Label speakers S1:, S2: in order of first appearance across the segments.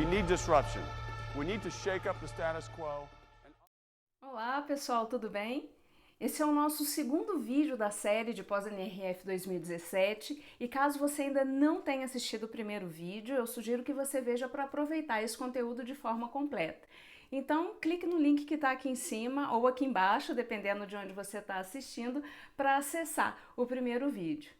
S1: We need disruption. We need to shake up the status quo.
S2: Olá pessoal, tudo bem? Esse é o nosso segundo vídeo da série de pós-NRF 2017 e caso você ainda não tenha assistido o primeiro vídeo, eu sugiro que você veja para aproveitar esse conteúdo de forma completa. Então, clique no link que está aqui em cima ou aqui embaixo, dependendo de onde você está assistindo, para acessar o primeiro vídeo.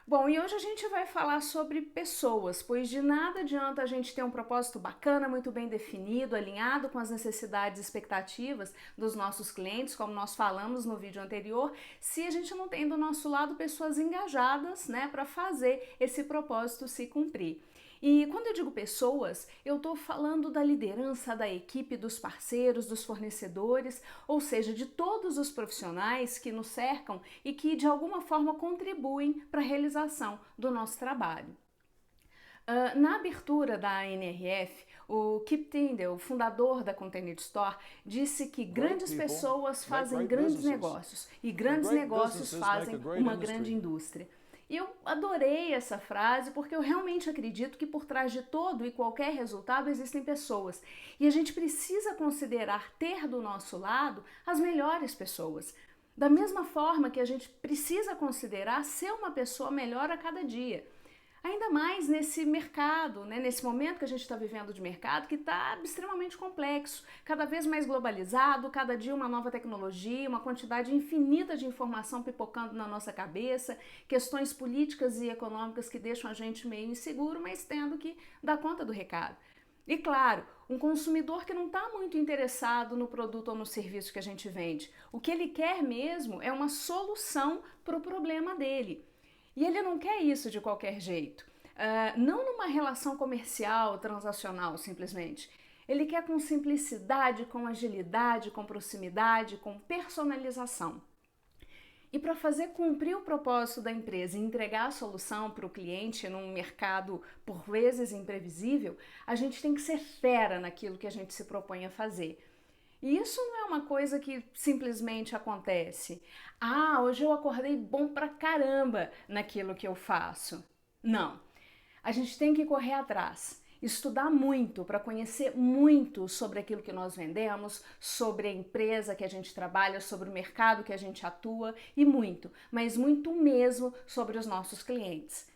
S2: Bom, e hoje a gente vai falar sobre pessoas, pois de nada adianta a gente ter um propósito bacana, muito bem definido, alinhado com as necessidades e expectativas dos nossos clientes, como nós falamos no vídeo anterior, se a gente não tem do nosso lado pessoas engajadas, né, para fazer esse propósito se cumprir. E quando eu digo pessoas, eu estou falando da liderança da equipe, dos parceiros, dos fornecedores, ou seja, de todos os profissionais que nos cercam e que de alguma forma contribuem para a realização do nosso trabalho. Na abertura da NRF, o Kip Tindell, o fundador da Container Store, disse que grandes pessoas fazem grandes negócios e grandes negócios fazem uma grande indústria. E eu adorei essa frase porque eu realmente acredito que por trás de todo e qualquer resultado existem pessoas. E a gente precisa considerar ter do nosso lado as melhores pessoas. Da mesma forma que a gente precisa considerar ser uma pessoa melhor a cada dia. Ainda mais nesse mercado, né, nesse momento que a gente está vivendo de mercado, que está extremamente complexo, cada vez mais globalizado, cada dia uma nova tecnologia, uma quantidade infinita de informação pipocando na nossa cabeça, questões políticas e econômicas que deixam a gente meio inseguro, mas tendo que dar conta do recado. E claro, um consumidor que não está muito interessado no produto ou no serviço que a gente vende. O que ele quer mesmo é uma solução para o problema dele. E ele não quer isso de qualquer jeito, não numa relação comercial, transacional, simplesmente. Ele quer com simplicidade, com agilidade, com proximidade, com personalização. E para fazer cumprir o propósito da empresa e entregar a solução para o cliente num mercado por vezes imprevisível, a gente tem que ser fera naquilo que a gente se propõe a fazer. E isso não é uma coisa que simplesmente acontece. Ah, hoje eu acordei bom pra caramba naquilo que eu faço. Não. A gente tem que correr atrás, estudar muito para conhecer muito sobre aquilo que nós vendemos, sobre a empresa que a gente trabalha, sobre o mercado que a gente atua e muito, mas muito mesmo sobre os nossos clientes.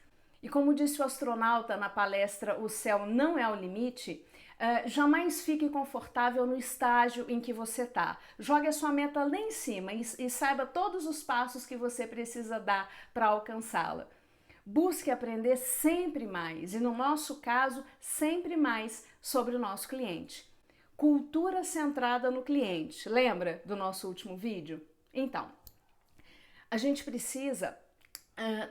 S2: E como disse o astronauta na palestra O Céu Não é o Limite, jamais fique confortável no estágio em que você está. Jogue a sua meta lá em cima e saiba todos os passos que você precisa dar para alcançá-la. Busque aprender sempre mais e, no nosso caso, sempre mais sobre o nosso cliente. Cultura centrada no cliente. Lembra do nosso último vídeo? Então, a gente precisa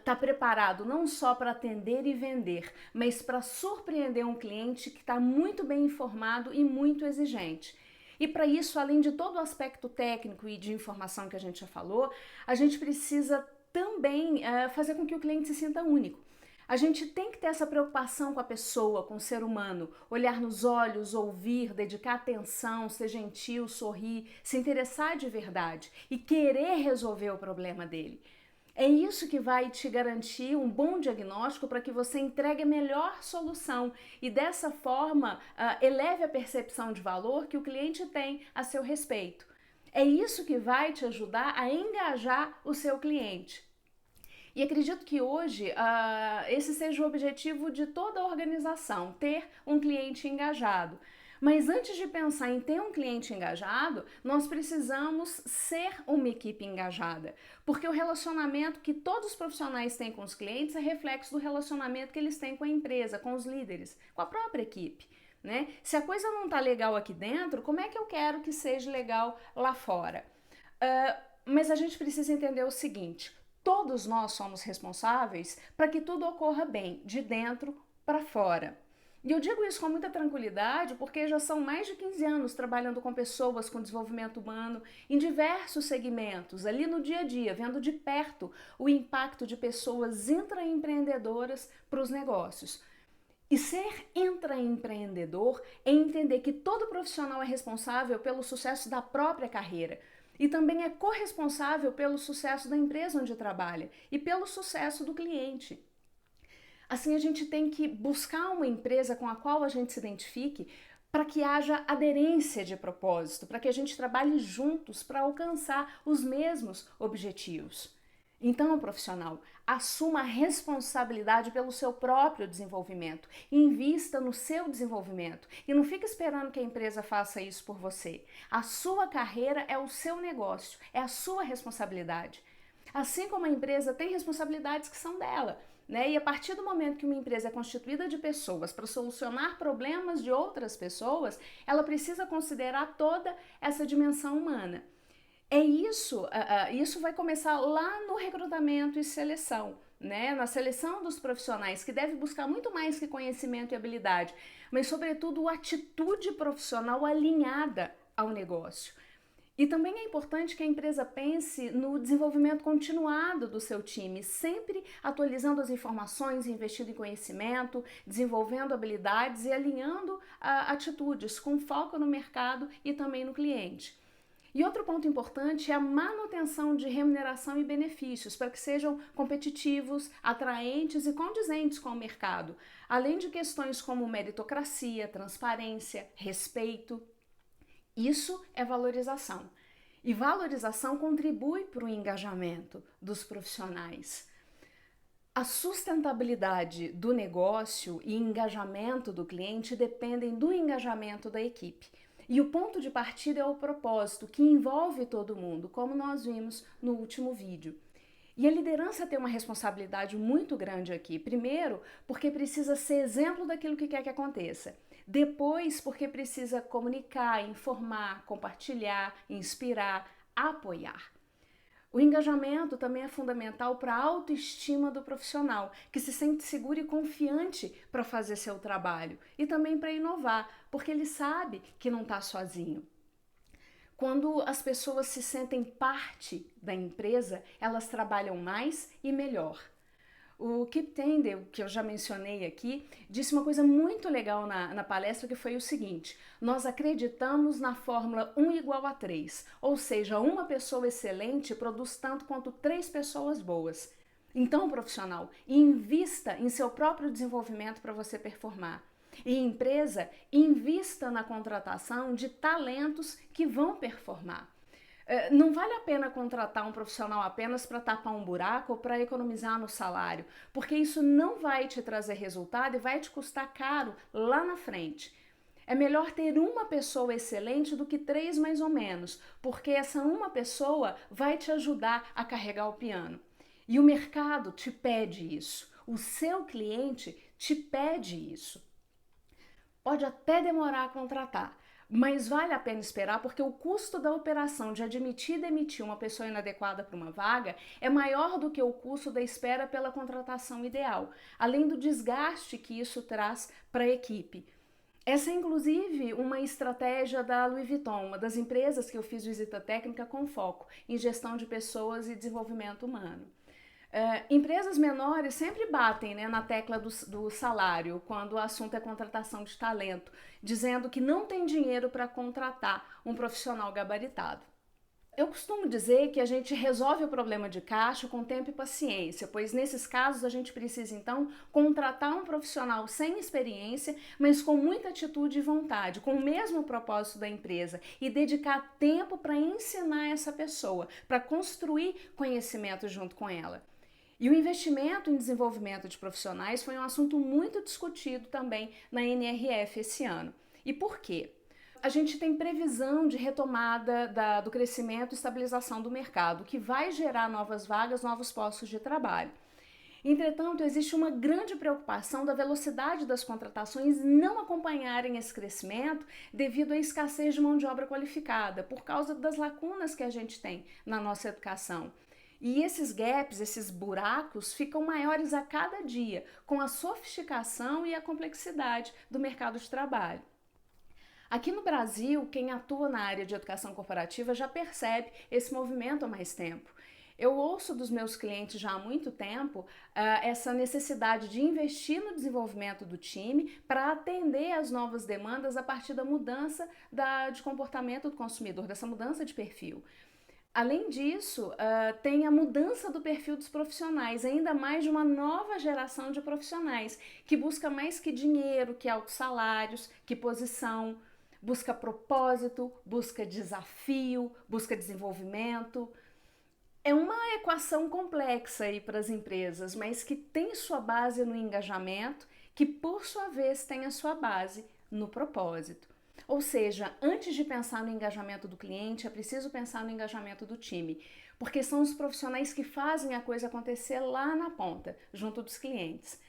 S2: tá preparado não só para atender e vender, mas para surpreender um cliente que está muito bem informado e muito exigente. E para isso, além de todo o aspecto técnico e de informação que a gente já falou, a gente precisa também fazer com que o cliente se sinta único. A gente tem que ter essa preocupação com a pessoa, com o ser humano, olhar nos olhos, ouvir, dedicar atenção, ser gentil, sorrir, se interessar de verdade e querer resolver o problema dele. É isso que vai te garantir um bom diagnóstico para que você entregue a melhor solução e dessa forma eleve a percepção de valor que o cliente tem a seu respeito. É isso que vai te ajudar a engajar o seu cliente. E acredito que hoje esse seja o objetivo de toda a organização, ter um cliente engajado. Mas antes de pensar em ter um cliente engajado, nós precisamos ser uma equipe engajada, porque o relacionamento que todos os profissionais têm com os clientes é reflexo do relacionamento que eles têm com a empresa, com os líderes, com a própria equipe. Né? Se a coisa não está legal aqui dentro, como é que eu quero que seja legal lá fora? Mas a gente precisa entender o seguinte, todos nós somos responsáveis para que tudo ocorra bem, de dentro para fora. E eu digo isso com muita tranquilidade porque já são mais de 15 anos trabalhando com pessoas com desenvolvimento humano em diversos segmentos, ali no dia a dia, vendo de perto o impacto de pessoas intraempreendedoras para os negócios. E ser intraempreendedor é entender que todo profissional é responsável pelo sucesso da própria carreira e também é corresponsável pelo sucesso da empresa onde trabalha e pelo sucesso do cliente. Assim, a gente tem que buscar uma empresa com a qual a gente se identifique para que haja aderência de propósito, para que a gente trabalhe juntos para alcançar os mesmos objetivos. Então, profissional, assuma a responsabilidade pelo seu próprio desenvolvimento, invista no seu desenvolvimento e não fique esperando que a empresa faça isso por você. A sua carreira é o seu negócio, é a sua responsabilidade. Assim como a empresa tem responsabilidades que são dela. Né? E a partir do momento que uma empresa é constituída de pessoas para solucionar problemas de outras pessoas, ela precisa considerar toda essa dimensão humana. É isso, isso vai começar lá no recrutamento e seleção, né? Na seleção dos profissionais, que deve buscar muito mais que conhecimento e habilidade, mas sobretudo atitude profissional alinhada ao negócio. E também é importante que a empresa pense no desenvolvimento continuado do seu time, sempre atualizando as informações, investindo em conhecimento, desenvolvendo habilidades e alinhando atitudes com foco no mercado e também no cliente. E outro ponto importante é a manutenção de remuneração e benefícios para que sejam competitivos, atraentes e condizentes com o mercado, além de questões como meritocracia, transparência, respeito. Isso é valorização. E valorização contribui para o engajamento dos profissionais. A sustentabilidade do negócio e engajamento do cliente dependem do engajamento da equipe. E o ponto de partida é o propósito, que envolve todo mundo, como nós vimos no último vídeo. E a liderança tem uma responsabilidade muito grande aqui. Primeiro, porque precisa ser exemplo daquilo que quer que aconteça. Depois, porque precisa comunicar, informar, compartilhar, inspirar, apoiar. O engajamento também é fundamental para a autoestima do profissional, que se sente seguro e confiante para fazer seu trabalho e também para inovar, porque ele sabe que não está sozinho. Quando as pessoas se sentem parte da empresa, elas trabalham mais e melhor. O Kip Tendel, que eu já mencionei aqui, disse uma coisa muito legal na palestra, que foi o seguinte: nós acreditamos na fórmula 1 igual a 3, ou seja, uma pessoa excelente produz tanto quanto 3 pessoas boas. Então, profissional, invista em seu próprio desenvolvimento para você performar. E empresa, invista na contratação de talentos que vão performar. Não vale a pena contratar um profissional apenas para tapar um buraco ou para economizar no salário, porque isso não vai te trazer resultado e vai te custar caro lá na frente. É melhor ter uma pessoa excelente do que 3 mais ou menos, porque essa uma pessoa vai te ajudar a carregar o piano. E o mercado te pede isso, o seu cliente te pede isso. Pode até demorar a contratar, mas vale a pena esperar, porque o custo da operação de admitir e demitir uma pessoa inadequada para uma vaga é maior do que o custo da espera pela contratação ideal, além do desgaste que isso traz para a equipe. Essa é inclusive uma estratégia da Louis Vuitton, uma das empresas que eu fiz visita técnica com foco em gestão de pessoas e desenvolvimento humano. Empresas menores sempre batem, né, na tecla do salário quando o assunto é contratação de talento, dizendo que não tem dinheiro para contratar um profissional gabaritado. Eu costumo dizer que a gente resolve o problema de caixa com tempo e paciência, pois nesses casos a gente precisa então contratar um profissional sem experiência, mas com muita atitude e vontade, com o mesmo propósito da empresa, e dedicar tempo para ensinar essa pessoa, para construir conhecimento junto com ela. E o investimento em desenvolvimento de profissionais foi um assunto muito discutido também na NRF esse ano. E por quê? A gente tem previsão de retomada do crescimento e estabilização do mercado, que vai gerar novas vagas, novos postos de trabalho. Entretanto, existe uma grande preocupação da velocidade das contratações não acompanharem esse crescimento devido à escassez de mão de obra qualificada, por causa das lacunas que a gente tem na nossa educação. E esses gaps, esses buracos, ficam maiores a cada dia, com a sofisticação e a complexidade do mercado de trabalho. Aqui no Brasil, quem atua na área de educação corporativa já percebe esse movimento há mais tempo. Eu ouço dos meus clientes já há muito tempo essa necessidade de investir no desenvolvimento do time para atender às novas demandas a partir da mudança de comportamento do consumidor, dessa mudança de perfil. Além disso, tem a mudança do perfil dos profissionais, ainda mais de uma nova geração de profissionais, que busca mais que dinheiro, que altos salários, que posição, busca propósito, busca desafio, busca desenvolvimento. É uma equação complexa aí para as empresas, mas que tem sua base no engajamento, que por sua vez tem a sua base no propósito. Ou seja, antes de pensar no engajamento do cliente, é preciso pensar no engajamento do time, porque são os profissionais que fazem a coisa acontecer lá na ponta, junto dos clientes.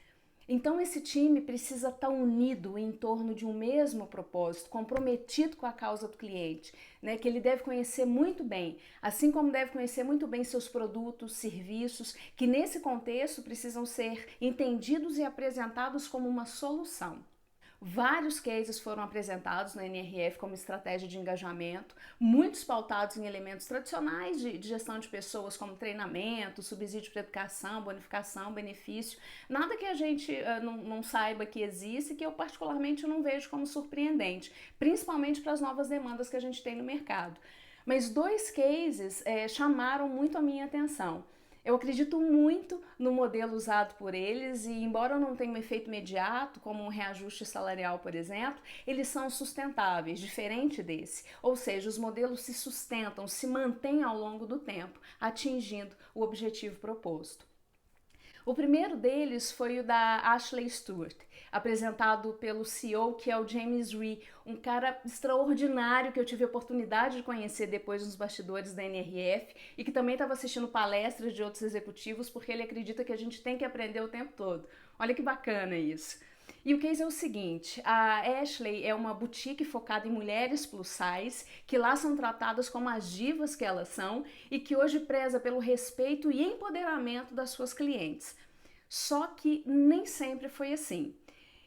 S2: Então esse time precisa estar unido em torno de um mesmo propósito, comprometido com a causa do cliente, né? Que ele deve conhecer muito bem, assim como deve conhecer muito bem seus produtos, serviços, que nesse contexto precisam ser entendidos e apresentados como uma solução. Vários cases foram apresentados na NRF como estratégia de engajamento, muitos pautados em elementos tradicionais de gestão de pessoas, como treinamento, subsídio para educação, bonificação, benefício. Nada que a gente não saiba que existe e que eu particularmente não vejo como surpreendente, principalmente para as novas demandas que a gente tem no mercado. Mas dois cases chamaram muito a minha atenção. Eu acredito muito no modelo usado por eles e, embora não tenha um efeito imediato, como um reajuste salarial, por exemplo, eles são sustentáveis, diferente desse. Ou seja, os modelos se sustentam, se mantêm ao longo do tempo, atingindo o objetivo proposto. O primeiro deles foi o da Ashley Stewart, apresentado pelo CEO, que é o James Rhee, um cara extraordinário que eu tive a oportunidade de conhecer depois nos bastidores da NRF e que também estava assistindo palestras de outros executivos, porque ele acredita que a gente tem que aprender o tempo todo. Olha que bacana isso. E o case é o seguinte, a Ashley é uma boutique focada em mulheres plus size, que lá são tratadas como as divas que elas são e que hoje preza pelo respeito e empoderamento das suas clientes. Só que nem sempre foi assim.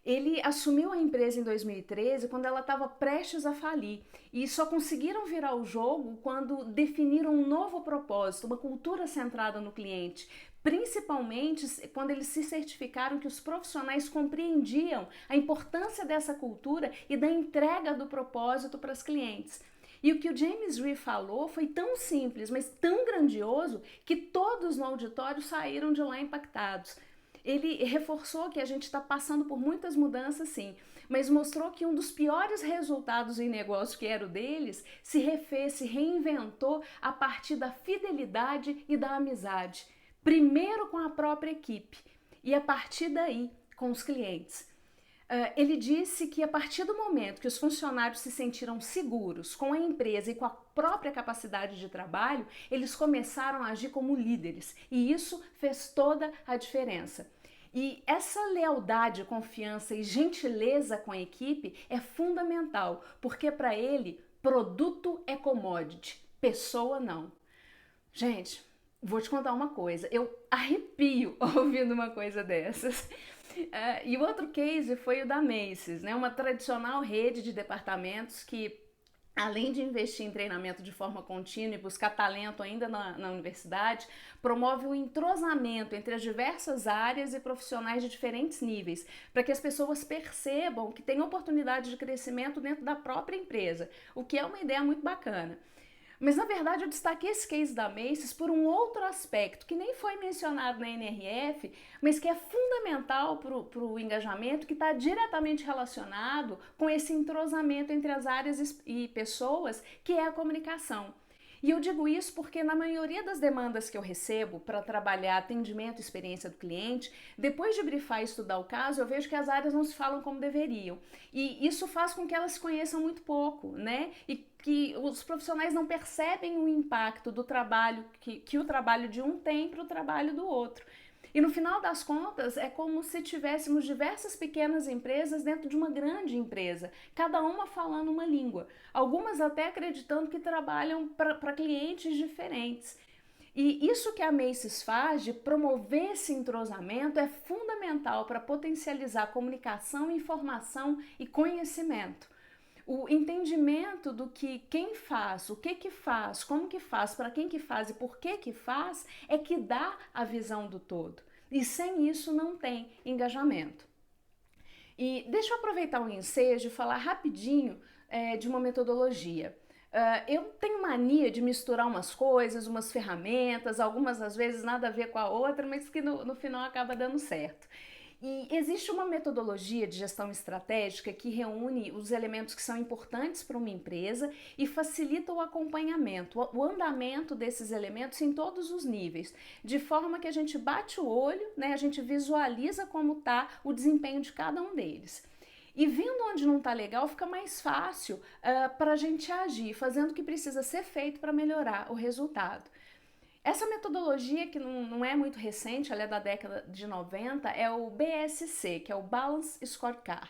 S2: Ele assumiu a empresa em 2013, quando ela estava prestes a falir, e só conseguiram virar o jogo quando definiram um novo propósito, uma cultura centrada no cliente, principalmente quando eles se certificaram que os profissionais compreendiam a importância dessa cultura e da entrega do propósito para os clientes. E o que o James Rhee falou foi tão simples, mas tão grandioso, que todos no auditório saíram de lá impactados. Ele reforçou que a gente está passando por muitas mudanças, sim, mas mostrou que um dos piores resultados em negócio, que era o deles, se refez, se reinventou a partir da fidelidade e da amizade. Primeiro com a própria equipe e a partir daí com os clientes. Ele disse que a partir do momento que os funcionários se sentiram seguros com a empresa e com a própria capacidade de trabalho, eles começaram a agir como líderes e isso fez toda a diferença. E essa lealdade, confiança e gentileza com a equipe é fundamental, porque para ele, produto é commodity, pessoa não. Gente, vou te contar uma coisa, eu arrepio ouvindo uma coisa dessas. E o outro case foi o da Macy's, né? Uma tradicional rede de departamentos que, além de investir em treinamento de forma contínua e buscar talento ainda na universidade, promove o entrosamento entre as diversas áreas e profissionais de diferentes níveis, para que as pessoas percebam que tem oportunidade de crescimento dentro da própria empresa, o que é uma ideia muito bacana. Mas, na verdade, eu destaquei esse case da Macy's por um outro aspecto que nem foi mencionado na NRF, mas que é fundamental para o engajamento, que está diretamente relacionado com esse entrosamento entre as áreas e pessoas, que é a comunicação. E eu digo isso porque na maioria das demandas que eu recebo para trabalhar atendimento e experiência do cliente, depois de brifar e estudar o caso, eu vejo que as áreas não se falam como deveriam. E isso faz com que elas se conheçam muito pouco, né? E que os profissionais não percebem o impacto do trabalho que o trabalho de um tem para o trabalho do outro. E no final das contas, é como se tivéssemos diversas pequenas empresas dentro de uma grande empresa, cada uma falando uma língua, algumas até acreditando que trabalham para clientes diferentes. E isso que a Macy's faz de promover esse entrosamento é fundamental para potencializar comunicação, informação e conhecimento. O entendimento do que quem faz, o que faz, como que faz, para quem que faz e por que faz é que dá a visão do todo. E sem isso não tem engajamento. E deixa eu aproveitar o ensejo e falar rapidinho de uma metodologia. Eu tenho mania de misturar umas coisas, umas ferramentas, algumas às vezes nada a ver com a outra, mas que no final acaba dando certo. E existe uma metodologia de gestão estratégica que reúne os elementos que são importantes para uma empresa e facilita o acompanhamento, o andamento desses elementos em todos os níveis, de forma que a gente bate o olho, né, a gente visualiza como está o desempenho de cada um deles. E vendo onde não está legal, fica mais fácil para a gente agir, fazendo o que precisa ser feito para melhorar o resultado. Essa metodologia, que não é muito recente, ela é da década de 90, é o BSC, que é o Balance Scorecard.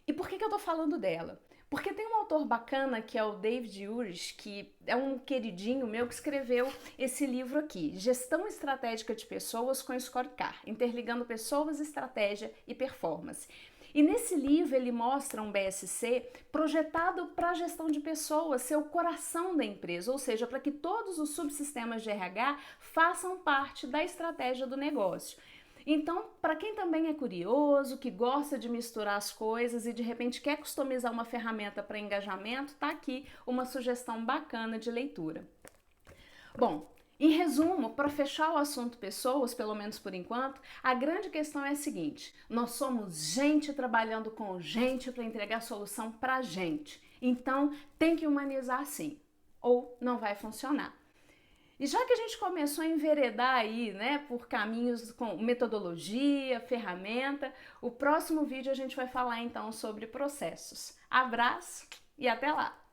S2: E por que eu tô falando dela? Porque tem um autor bacana que é o David Urich, que é um queridinho meu, que escreveu esse livro aqui, Gestão Estratégica de Pessoas com Scorecard, interligando pessoas, estratégia e performance. E nesse livro ele mostra um BSC projetado para a gestão de pessoas, ser o coração da empresa, ou seja, para que todos os subsistemas de RH façam parte da estratégia do negócio. Então, para quem também é curioso, que gosta de misturar as coisas e de repente quer customizar uma ferramenta para engajamento, tá aqui uma sugestão bacana de leitura. Bom, em resumo, para fechar o assunto pessoas, pelo menos por enquanto, a grande questão é a seguinte: nós somos gente trabalhando com gente para entregar solução para gente. Então, tem que humanizar sim, ou não vai funcionar. E já que a gente começou a enveredar aí, né, por caminhos com metodologia, ferramenta, o próximo vídeo a gente vai falar então sobre processos. Abraço e até lá!